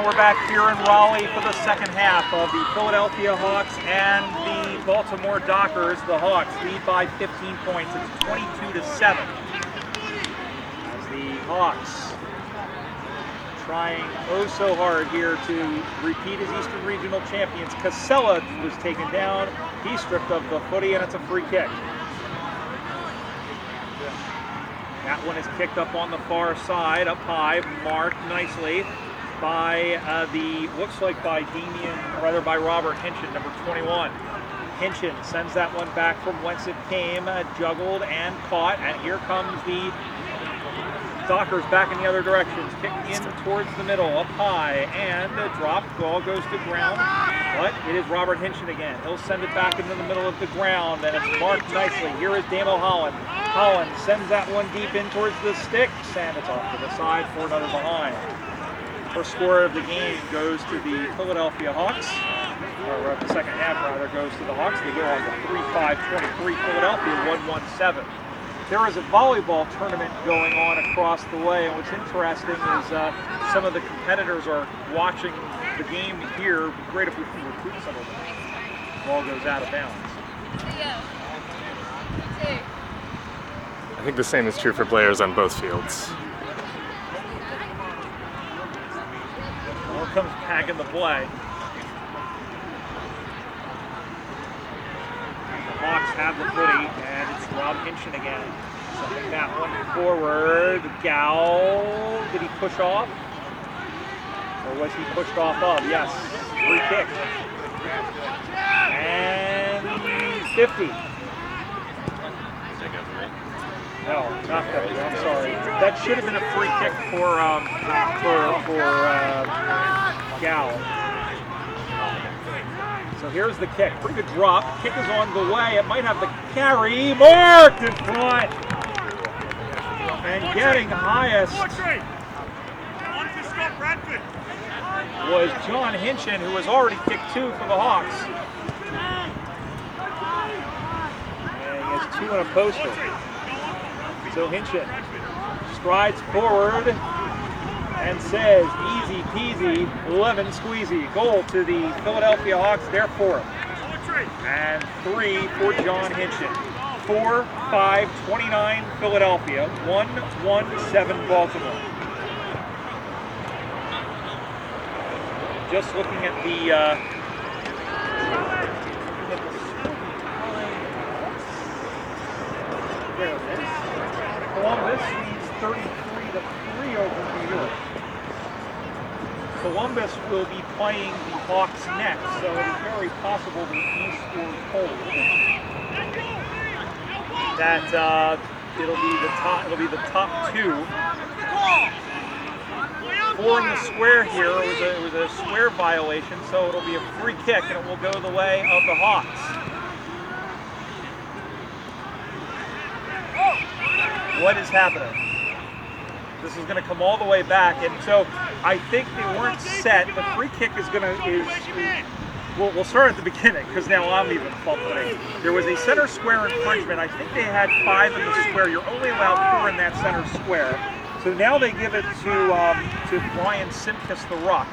we're back here in Raleigh for the second half of the Philadelphia Hawks and the Baltimore Dockers. The Hawks lead by 15 points. It's 22-7. As the Hawks trying oh so hard here to repeat as Eastern Regional champions. Casella was taken down. He's stripped of the footy, and it's a free kick. That one is kicked up on the far side, up high, marked nicely by looks like by Robert Hinchin, number 21. Hinchin sends that one back from whence it came, juggled and caught, and here comes the Dockers back in the other direction, kicked in towards the middle, up high, and a drop, ball goes to ground, but it is Robert Hinchin again. He'll send it back into the middle of the ground, and it's marked nicely. Here is Damo Holland. Holland sends that one deep in towards the sticks, and it's off to the side for another behind. First score of the game goes to the Philadelphia Hawks, or the second half rather goes to the Hawks. They go on to 3-5-23, Philadelphia 1-1-7. There is a volleyball tournament going on across the way, and what's interesting is some of the competitors are watching the game here. It would be great if we can recruit some of them. The ball goes out of bounds. I think the same is true for players on both fields. Ball comes back in the play. The Hawks have the footy, and it's Rob Hinchin again. Sending that one forward. Gow, did he push off? Or was he pushed off of? Yes, free kick. And 50. No, not 50, I'm sorry. That should have been a free kick for Gow. So here's the kick. Pretty good drop. Kick is on the way. It might have the carry. Marked in front. And getting highest was John Hinchin, who has already kicked 2 for the Hawks. And he has 2 in a poster. So Hinchin strides forward and says, easy peasy, lemon squeezy. Goal to the Philadelphia Hawks, their 4th. And 3 for John Hinchin. 4-5-29 Philadelphia, 1-1-7 Baltimore. Just looking at the there it is. Columbus leads 33-3 over New York. Columbus will be playing the Hawks next, so it is very possible that he scores hold. That it'll be the top 2. 4 in the square here. It was a square violation, so it'll be a free kick, and it will go the way of the Hawks. What is happening? This is going to come all the way back, and so I think they weren't set. The free kick is we'll start at the beginning, because now I'm even fumbling. There was a center square infringement. I think they had 5 in the square. You're only allowed 4 in that center square. So now they give it to Brian Simkus, the Rock,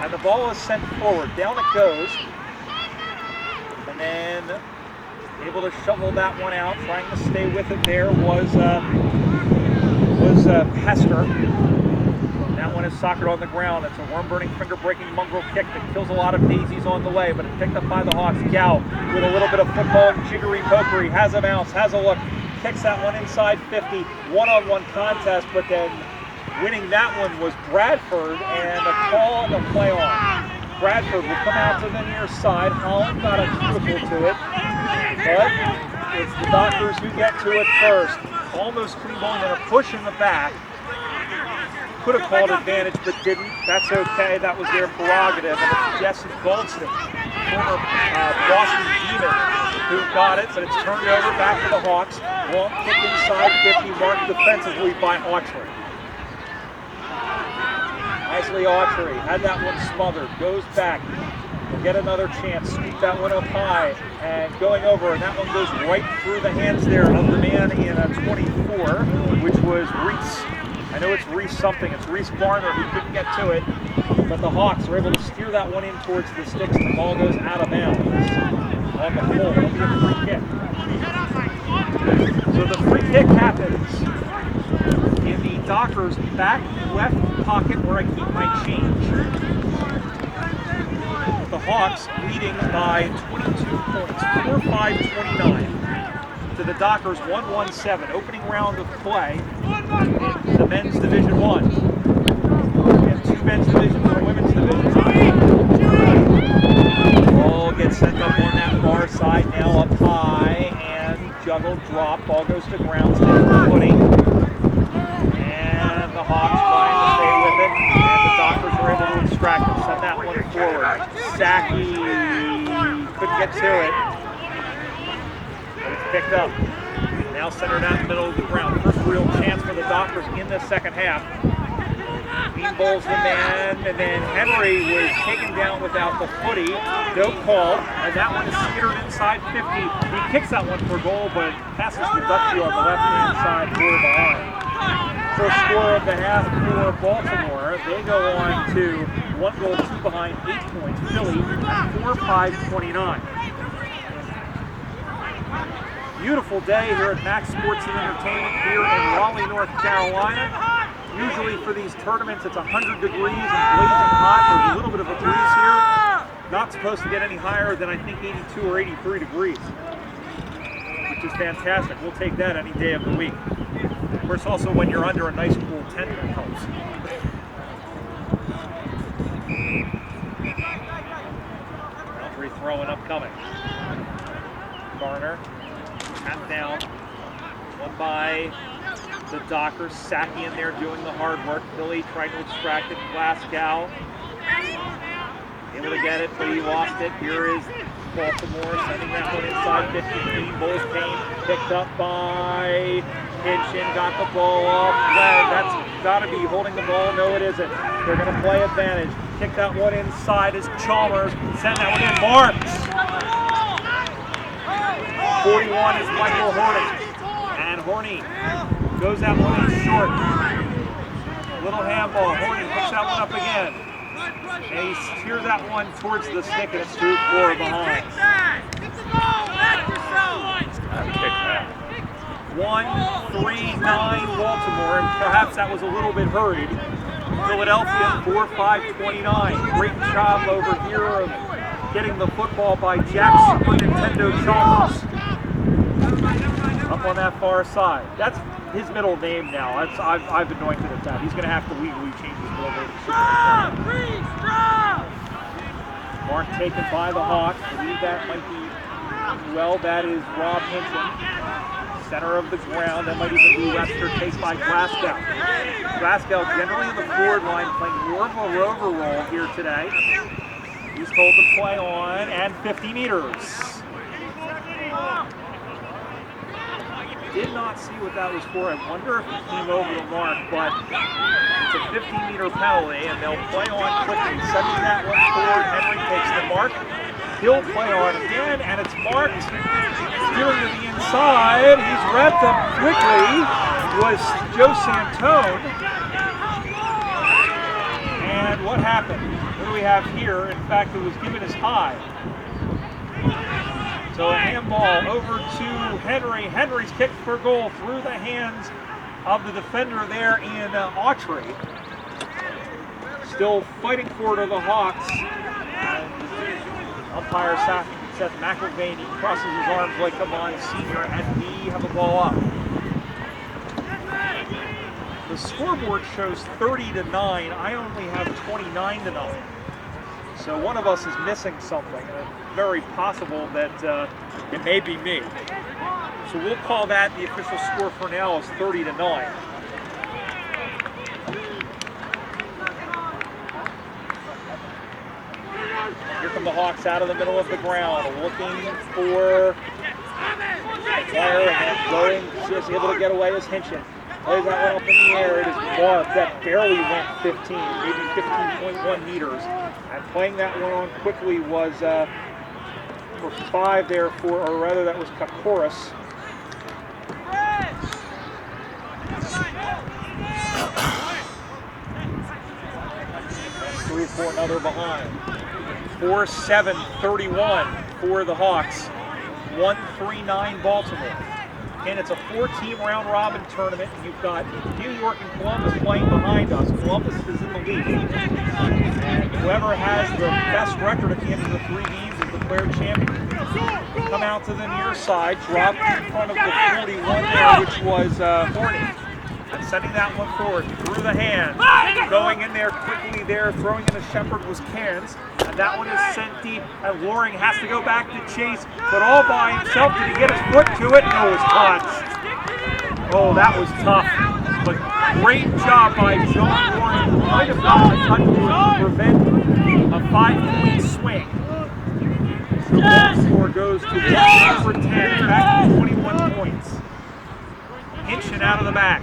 and the ball is sent forward. Down it goes, and then able to shovel that one out. Trying to stay with it there was Hester. That one is soccered on the ground. It's a worm-burning, finger-breaking mongrel kick that kills a lot of daisies on the way, but it's picked up by the Hawks. Gow with a little bit of football jiggery-pokery, has a bounce, has a look, kicks that one inside 50, one-on-one contest, but then winning that one was Bradford, and a call on the play on. Bradford will come out to the near side. Holland got a critical to it, but it's the Dockers who get to it first. Almost clean ball and a push in the back. Could have called advantage, but didn't. That's okay. That was their prerogative. And it's Jesse Goldston, former Boston Demon, who got it, but it's turned over back to the Hawks. Long kick inside 50, marked defensively by Autry. Nicely Autry had that one smothered, goes back. We'll get another chance, sweep that one up high, and going over, and that one goes right through the hands there of the man in 24, which was Reese. I know it's Reese something. It's Reese Barner who couldn't get to it, but the Hawks are able to steer that one in towards the sticks, and the ball goes out of bounds on the pole. It'll be a free kick. So the free kick happens in the Dockers' back left pocket where I keep my change. The Hawks leading by 22 points, 4-5-29 to the Dockers 1-1-7. Opening round of play in the men's Division 1. We have two men's divisions and a women's division. Ball gets sent up on that far side now, up high and juggled, drop. Ball goes to ground, stays on footing. And the Hawks trying to stay with it, and the Dockers are able to extract it, send that one forward. Saki couldn't get to it, but it's picked up. Now centered out in the middle of the ground. First real chance for the Dockers in the second half. Bean bowls the man, and then Henry was taken down without the footy. No call, and that one is skittered inside 50. He kicks that one for goal, but passes the duck on the left-hand side, 4 behind. First score of the half for Baltimore. They go on to 1 goal, 2 behind, 8 points. Philly at 4-5-29. Beautiful day here at Max Sports and Entertainment here in Raleigh, North Carolina. Usually for these tournaments it's 100 degrees and blazing hot. There's a little bit of a breeze here. Not supposed to get any higher than I think 82 or 83 degrees, which is fantastic. We'll take that any day of the week. Of course, also when you're under a nice cool tent, that helps. Boundary throwing upcoming. Garner, tap down. One by the Dockers. Saki in there doing the hard work. Billy trying to extract it. Glasgow able to get it, but he lost it. Here is Baltimore sending that one inside 15. Bulls Payne picked up by Hitchin. Got the ball off. Well, that's got to be holding the ball. No, it isn't. They're going to play advantage. Kick that one inside as Chalmers. Send that one in. Marks. 41 is Michael Horney. And Horney goes that one in short. Little handball. Horney picks that one up again. And he steers that one towards the stick, and it's 2-4 behind. 1-3-9 Baltimore, and perhaps that was a little bit hurried. Philadelphia 4-5-29. Great job over here of getting the football by Jack Super Nintendo Chalmers. Up on that far side. That's his middle name now. I've anointed it that. He's going to have to legally change his middle name to Super Nintendo. Mark taken by the Hawks. I believe that might be, well, that is Rob Hinton. Center of the ground. That might even be Webster, taken by Glasgow. Glasgow generally in the forward line, playing more of a rover role here today. He's told to play on, and 50 meters. Did not see what that was for. I wonder if it came over the mark, but it's a 50-meter penalty, and they'll play on quickly. Sending that one forward. Henry takes the mark. He'll play on again, and it's marked. Steering to the inside. He's wrapped up quickly. Was Joe Santone. And what happened? What do we have here? In fact, it was given as high. So a handball over to Henry. Henry's kicked for goal through the hands of the defender there in Autry. Still fighting for to the Hawks. And umpire Seth McIlvaine crosses his arms like, come on, senior, and we have a ball up. The scoreboard shows 30-9. I only have 29-9. So one of us is missing something. It's very possible that it may be me. So we'll call that the official score for now is 30-9. Here come the Hawks out of the middle of the ground, looking for a player, and going, just able to get away as Hinchin. Plays that one up in the air. It is marked. That barely went 15, maybe 15.1 meters. And playing that one on quickly was for 5 there for, or rather that was Kakoris. through for another behind. 4-7-31 for the Hawks. 1-3-9 Baltimore. And it's a 4-team round robin tournament. You've got New York and Columbus playing behind us. Columbus is in the lead. And whoever has the best record at the end of the 3 games is declared champion. Come out to the near side, drop in front of the 41 there, which was Horny. And sending that one forward through the hand. Going in there quickly there, throwing in a Shepherd was Cairns. And that one is sent deep, and Loring has to go back to chase, but all by himself. Did he get his foot to it? No, it was touched. Oh, that was tough. But great job by John Loring, who might have gotten a touch to prevent a 5-point swing. So Baltimore goes to 1 for 10, back to 21 points. Hinchin out of the back.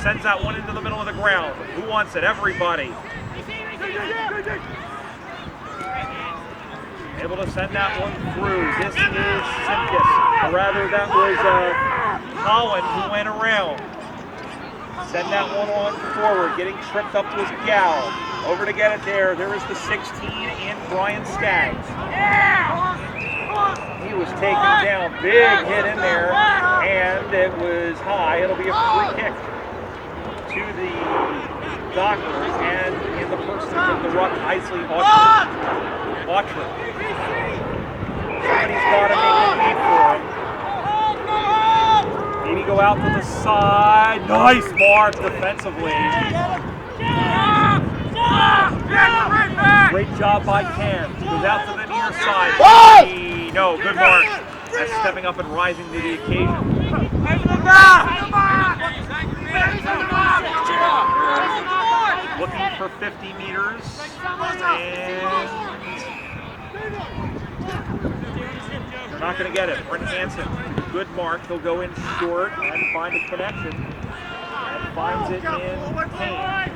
Sends that one into the middle of the ground. Who wants it? Everybody. Able to send that one through. This is Simkus. Or rather, that was Holland who went around. Send that one on forward. Getting tripped up was Gal. Over to get it there. There is the 16 in Brian Skaggs. He was taken down. Big hit in there. And it was high. It'll be a free kick to the Doctors and in the person of the Ruck Isley Autry. Somebody's got to make a lead for him. Maybe go out to the side. Nice mark defensively. Great job by Cam. Goes out to the near side. No, good mark. That's stepping up and rising to the occasion. Looking for 50 meters, and they're not going to get it. Brent Hansen, good mark. He'll go in short and find a connection, and finds it in Kane.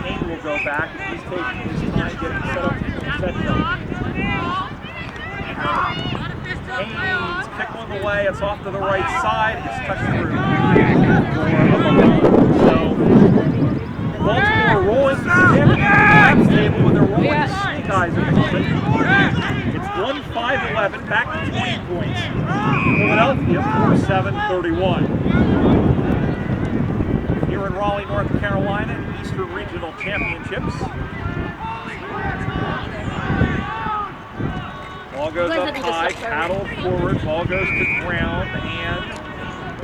Kane will go back, and he's taking his time getting set up. Haynes, kick on the way, it's off to the right side, it's touched through. So, Baltimore rolling to the championship table, and they're rolling snake eyes at the moment. It's 1-5-11, back to 20 points. Philadelphia, 4-7-31. Here in Raleigh, North Carolina, Eastern Regional Championships. Ball goes up high, paddled forward, ball goes to ground, and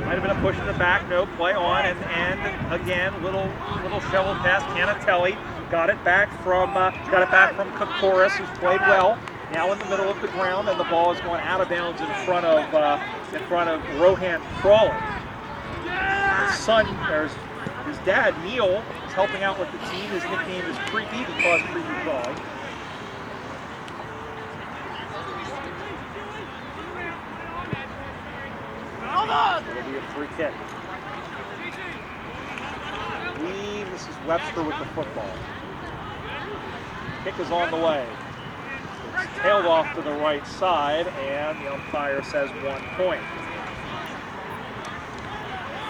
might have been a push in the back, no, play on, and again, little shovel pass, Canatelli, got it back from Kokoris, who's played well, now in the middle of the ground, and the ball is going out of bounds in front of Rohan Crawley. His son, there's his dad, Neil, is helping out with the team. His nickname is Creepy because Creepy Dog. It'll be a free kick. Mrs. Webster with the football. Kick is on the way. It's tailed off to the right side, and the umpire says 1 point.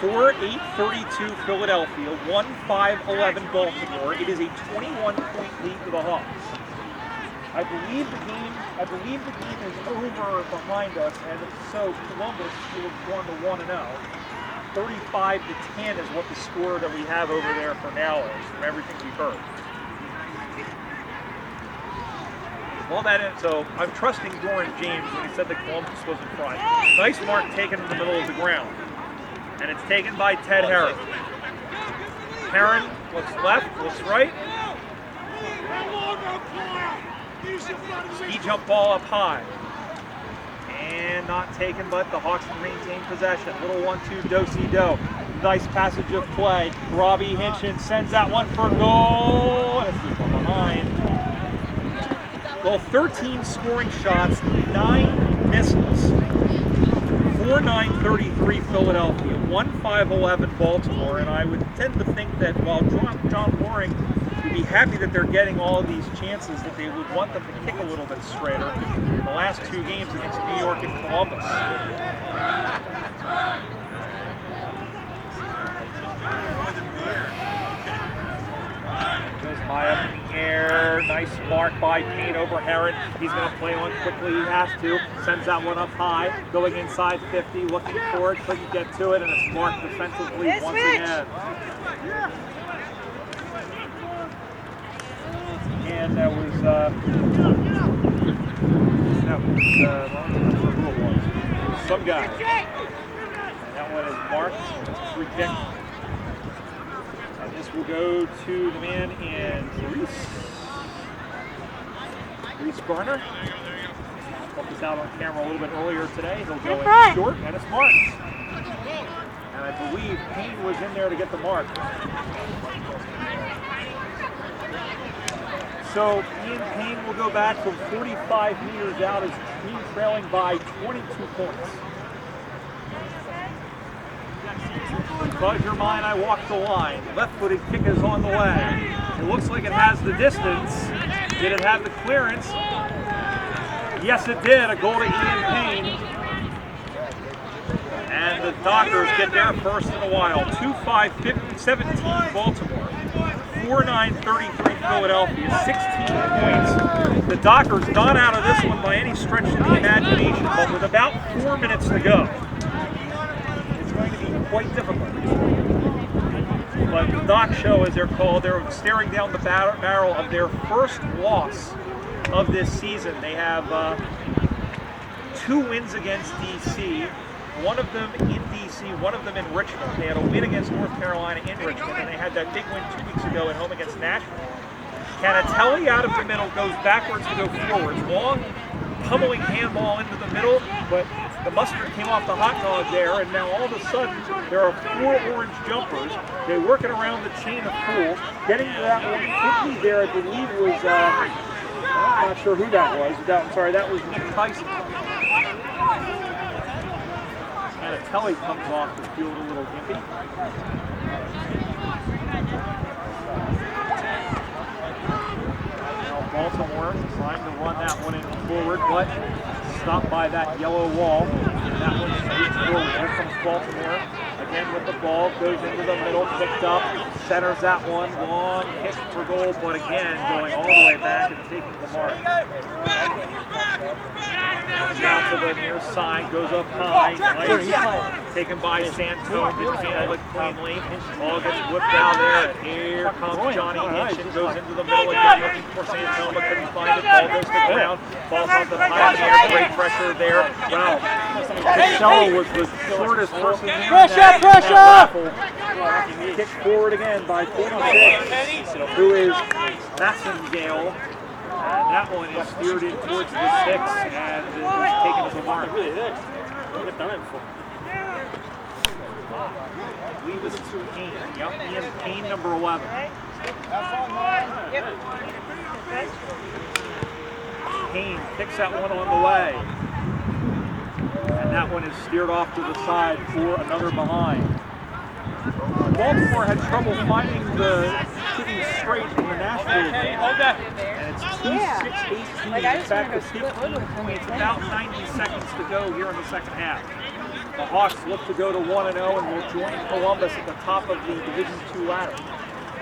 4-8-32 Philadelphia, 1-5-11 Baltimore. It is a 21-point lead for the Hawks. I believe the game is over behind us, and so Columbus will have gone to 1-0. 35-10 is what the score that we have over there for now is, from everything we've heard. All that in, so I'm trusting Doran James when he said that Columbus was in front. Nice mark taken in the middle of the ground, and it's taken by Ted Herron. Herron looks left, looks right. Ski jump ball up high. And not taken, but the Hawks maintain possession. Little 1-2 do-si-do. Nice passage of play. Robbie Hinchin sends that one for goal. And it's from behind. Well, 13 scoring shots, 9 misses. 4-9-33 Philadelphia, 1-5-11 Baltimore. And I would tend to think that while John Loring would be happy that they're getting all of these chances, that they would want them to kick a little bit straighter in the last 2 games against New York and Columbus. Goes high up in the air, there. Nice mark by Payne over Heron. He's going to play on quickly. He has to. Sends that one up high. Going inside 50. Looking for it. Couldn't get to it. And it's marked defensively once again. And that was some guy. And that one is marked. Free kick. And this will go to the man in Reese Garner. Put this out on camera a little bit earlier today. He'll go in short, and it's marked. And I believe Payne was in there to get the mark. So Ian Payne will go back from 45 meters out as team trailing by 22 points. Buzz your mind, I walk the line. Left-footed kick is on the way. It looks like it has the distance. Did it have the clearance? Yes, it did. A goal to Ian Payne. And the Dockers get there first in a while. 2-5-17 Baltimore. 4-9-33 Philadelphia. 16 points. The Dockers not out of this one by any stretch of the imagination, but with about 4 minutes to go. It's going to be quite difficult. But the Dock Show, as they're called, they're staring down the barrel of their first loss of this season. They have 2 wins against DC, one of them in DC, one of them in Richmond. They had a win against North Carolina in Richmond, and they had that big win 2 weeks ago at home against Nashville. Canatelli out of the middle goes backwards to go forwards. Long, pummeling handball into the middle, but the mustard came off the hot dog there, and now all of a sudden there are 4 orange jumpers. They work it around the chain of 4. Getting to that one quickly there, I believe was, I'm not sure who that was. That was Nick Tyson. Canatelli comes off the field a little gimpy. Baltimore trying to run that one in forward, but stopped by that yellow wall. And that one moves forward. Here comes Baltimore again with the ball, goes into the middle, picked up, centers that one, long kick for goal, but again going all the way back and taking the mark. Down to the near side, goes up high, taken by Santone, didn't handle it cleanly. Ball gets whipped out there, and here comes Johnny Hitchin, goes into the middle again, looking for Santone, but couldn't find it. Ball goes to the ground, ball up the high there, great pressure there. Wow, Casella was the shortest person in that raffle. Kicked forward again by 46, who is Massengale. And that one is steered in towards the 6 and is taken as a mark. I believe this is Payne. Yep, Ian Payne, number 11. Payne kicks that one on the way. And that one is steered off to the side for another behind. Baltimore had trouble finding the shooting straight in the Nashville game. And it's 2-6-18 back to 15 points. About 90 seconds to go here in the second half. The Hawks look to go to 1-0 and will join Columbus at the top of the Division 2 ladder.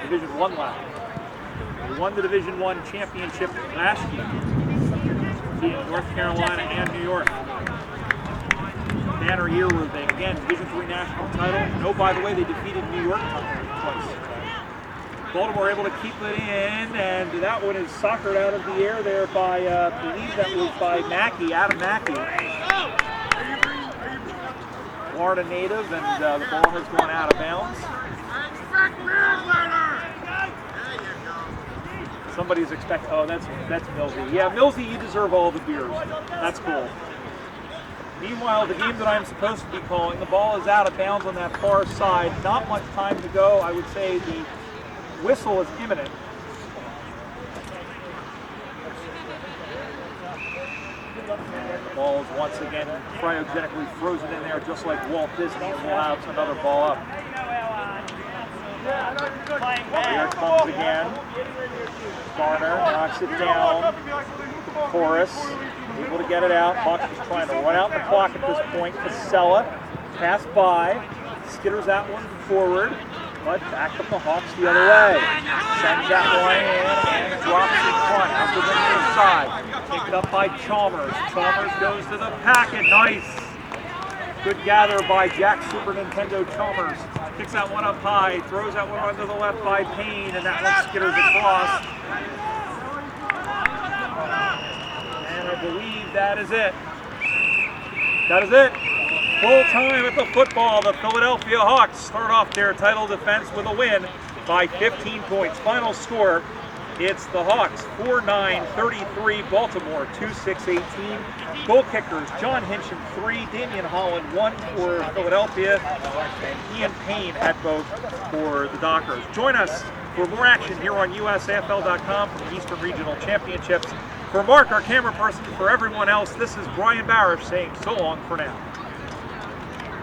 Division 1 ladder. They won the Division 1 championship last year, beating North Carolina and New York. Banner year where they, again, Division 3 national title. Oh, by the way, they defeated New York twice. Baltimore able to keep it in, and that one is soccered out of the air there by, I believe that was by Mackey, Adam Mackey. Florida native, and the ball has gone out of bounds. Somebody's expecting, oh, that's Millsy. Yeah, Millsy, you deserve all the beers. That's cool. Meanwhile, the game that I'm supposed to be calling, the ball is out of bounds on that far side. Not much time to go. I would say the whistle is imminent. The ball is once again cryogenically frozen in there, just like Walt Disney, and we'll have another ball up. Here it comes again. Garner knocks it down. Forrest able to get it out. Hawks is trying to run out the clock at this point. Casella pass by, skitters that one forward, but back up the Hawks the other way. Sends that one in, and it's drops in front out to the near side. Picked up by Chalmers. Chalmers goes to the packet. Nice. Good gather by Jack Super Nintendo Chalmers. Kicks that one up high. Throws that one onto the left by Payne, and that one skitters across. And I believe that is it. That is it. Full time at the football. The Philadelphia Hawks start off their title defense with a win by 15 points. Final score, it's the Hawks 49-33, Baltimore 26-18. Goal kickers, John Hinchin 3, Damian Holland 1 for Philadelphia, and Ian Payne at both for the Dockers. Join us for more action here on USAFL.com from the Eastern Regional Championships. For Mark, our camera person, for everyone else, this is Brian Barish saying so long for now.